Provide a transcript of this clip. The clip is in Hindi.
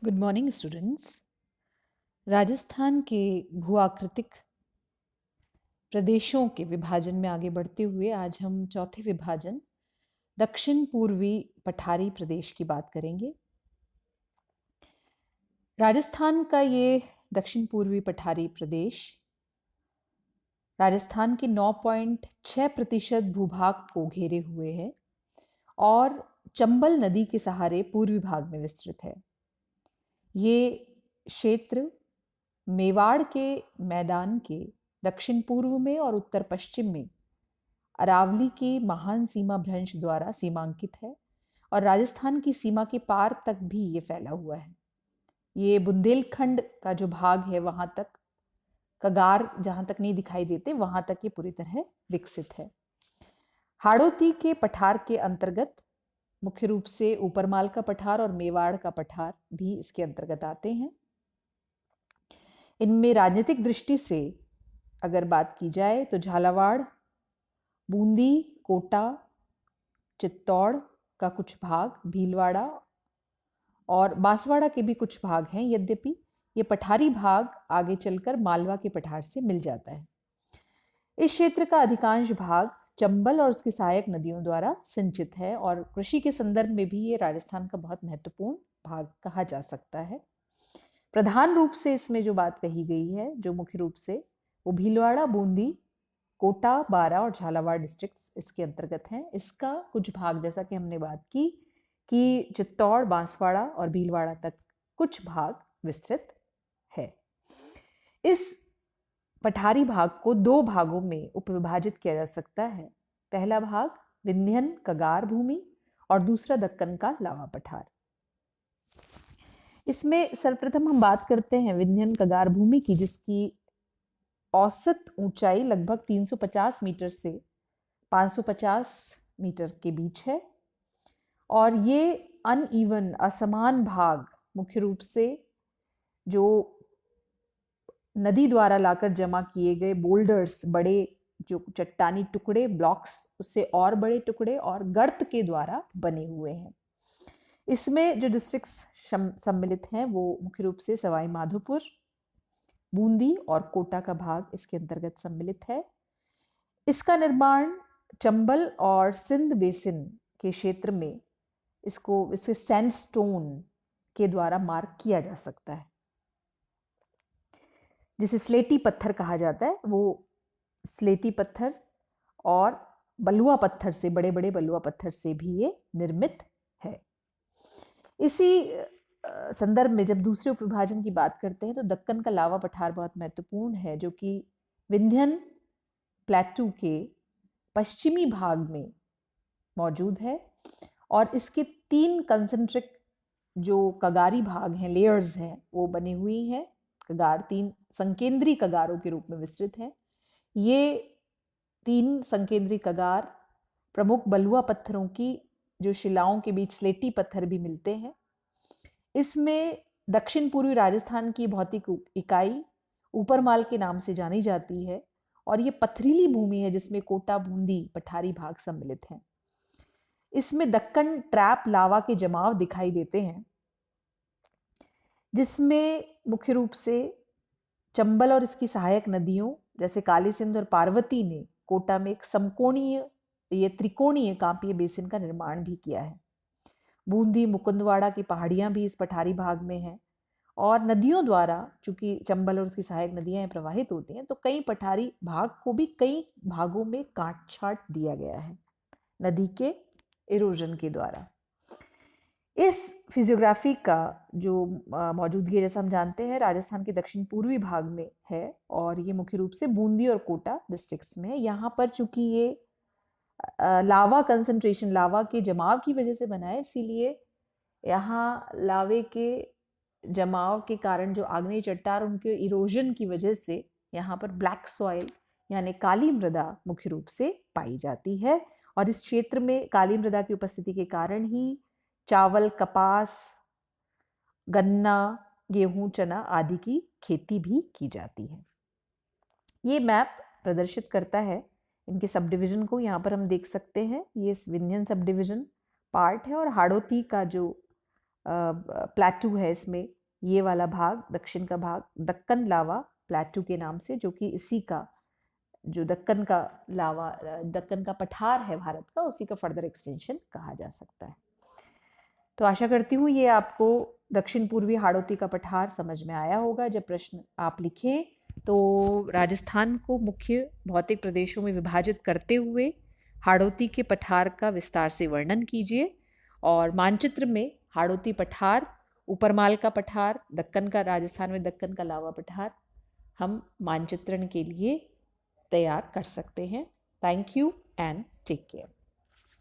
Good morning students. राजस्थान के भूआकृतिक प्रदेशों के विभाजन में आगे बढ़ते हुए आज हम चौथे विभाजन दक्षिण पूर्वी पठारी प्रदेश की बात करेंगे। राजस्थान का ये दक्षिण पूर्वी पठारी प्रदेश राजस्थान के 9.6% भूभाग को घेरे हुए है और चंबल नदी के सहारे पूर्वी भाग में विस्तृत है। ये क्षेत्र मेवाड़ के मैदान के दक्षिण पूर्व में और उत्तर पश्चिम में अरावली के महान सीमा भ्रंश द्वारा सीमांकित है और राजस्थान की सीमा के पार तक भी ये फैला हुआ है। ये बुंदेलखंड का जो भाग है वहां तक, कगार जहां तक नहीं दिखाई देते वहां तक ये पूरी तरह विकसित है। हाड़ौती के पठार के अंतर्गत मुख्य रूप से ऊपरमाल का पठार और मेवाड़ का पठार भी इसके अंतर्गत आते हैं। इनमें राजनीतिक दृष्टि से अगर बात की जाए तो झालावाड़, बूंदी, कोटा, चित्तौड़ का कुछ भाग, भीलवाड़ा और बांसवाड़ा के भी कुछ भाग हैं। यद्यपि ये पठारी भाग आगे चलकर मालवा के पठार से मिल जाता है। इस क्षेत्र का अधिकांश भाग चंबल और उसकी सहायक नदियों द्वारा सिंचित है और कृषि के संदर्भ में भी ये राजस्थान का बहुत महत्वपूर्ण भाग कहा जा सकता है। प्रधान रूप से इसमें जो बात कही गई है, जो मुख्य रूप से वो भीलवाड़ा, बूंदी, कोटा, बारा और झालावाड़ डिस्ट्रिक्ट्स इसके अंतर्गत हैं। इसका कुछ भाग, जैसा कि हमने बात की कि चित्तौड़, बांसवाड़ा और भीलवाड़ा तक कुछ भाग विस्तृत है। इस पठारी भाग को दो भागों में उपविभाजित किया जा सकता है। पहला भाग विंध्यन कगार भूमि और दूसरा दक्कन का लावा पठार। इसमें सर्वप्रथम हम बात करते हैं विंध्यन कगार भूमि की, जिसकी औसत ऊंचाई लगभग 350 मीटर से 550 मीटर के बीच है और ये अनइवन, असमान भाग मुख्य रूप से जो नदी द्वारा लाकर जमा किए गए बोल्डर्स, बड़े जो चट्टानी टुकड़े, ब्लॉक्स, उससे और बड़े टुकड़े और गर्त के द्वारा बने हुए हैं। इसमें जो डिस्ट्रिक्ट्स सम्मिलित हैं वो मुख्य रूप से सवाई माधोपुर, बूंदी और कोटा का भाग इसके अंतर्गत सम्मिलित है। इसका निर्माण चंबल और सिंध बेसिन के क्षेत्र में इसे सैंडस्टोन के द्वारा मार्क किया जा सकता है, जिसे स्लेटी पत्थर कहा जाता है। वो स्लेटी पत्थर और बलुआ पत्थर से, बड़े बड़े बलुआ पत्थर से भी ये निर्मित है। इसी संदर्भ में जब दूसरे उपविभाजन की बात करते हैं तो दक्कन का लावा पठार बहुत महत्वपूर्ण है, जो कि विंध्यन प्लेटू के पश्चिमी भाग में मौजूद है और इसके 3 कंसेंट्रिक जो कगारी भाग हैं, लेयर्स हैं, वो बनी हुई हैं। कगार 3 संकेंद्री कगारों के रूप में विस्तृत है। ये 3 संकेंद्री कगार प्रमुख बलुआ पत्थरों की, जो शिलाओं के बीच स्लेटी पत्थर भी मिलते हैं। इसमें दक्षिण पूर्वी राजस्थान की भौतिक इकाई ऊपरमाल के नाम से जानी जाती है और ये पथरीली भूमि है जिसमें कोटा, बूंदी पठारी भाग सम्मिलित हैं। इसमें दक्कन ट्रैप लावा के जमाव दिखाई देते हैं, जिसमें मुख्य रूप से चंबल और इसकी सहायक नदियों जैसे काली सिंध और पार्वती ने कोटा में एक समकोणीय, ये त्रिकोणीय कांपीय बेसिन का निर्माण भी किया है। बूंदी, मुकुंदवाड़ा की पहाड़ियां भी इस पठारी भाग में हैं और नदियों द्वारा, चूंकि चंबल और उसकी सहायक नदियां प्रवाहित होती हैं, तो कई पठारी भाग को भी कई भागों में काट छाट दिया गया है नदी के इरोजन के द्वारा। इस फिजियोग्राफी का जो मौजूदगी है, जैसा हम जानते हैं, राजस्थान के दक्षिण पूर्वी भाग में है और ये मुख्य रूप से बूंदी और कोटा डिस्ट्रिक्ट्स में है। यहाँ पर चूंकि ये लावा कंसंट्रेशन, लावा के जमाव की वजह से बना है, इसीलिए यहाँ लावे के जमाव के कारण जो आग्नेय चट्टान, उनके इरोजन की वजह से यहाँ पर ब्लैक सॉइल यानी काली मृदा मुख्य रूप से पाई जाती है और इस क्षेत्र में काली मृदा की उपस्थिति के कारण ही चावल, कपास, गन्ना, गेहूं, चना आदि की खेती भी की जाती है। ये मैप प्रदर्शित करता है इनके सब डिवीजन को। यहाँ पर हम देख सकते हैं ये विंध्यन सब डिवीजन पार्ट है और हाड़ौती का जो प्लेटू है इसमें, ये वाला भाग दक्षिण का भाग दक्कन लावा प्लेटू के नाम से, जो कि इसी का जो दक्कन का लावा, दक्कन का पठार है भारत का, उसी का फर्दर एक्सटेंशन कहा जा सकता है। तो आशा करती हूँ ये आपको दक्षिण पूर्वी हाड़ौती का पठार समझ में आया होगा। जब प्रश्न आप लिखें तो राजस्थान को मुख्य भौतिक प्रदेशों में विभाजित करते हुए हाड़ौती के पठार का विस्तार से वर्णन कीजिए, और मानचित्र में हाड़ौती पठार, ऊपरमाल का पठार, दक्कन का, राजस्थान में दक्कन का लावा पठार हम मानचित्रण के लिए तैयार कर सकते हैं। Thank you and take care.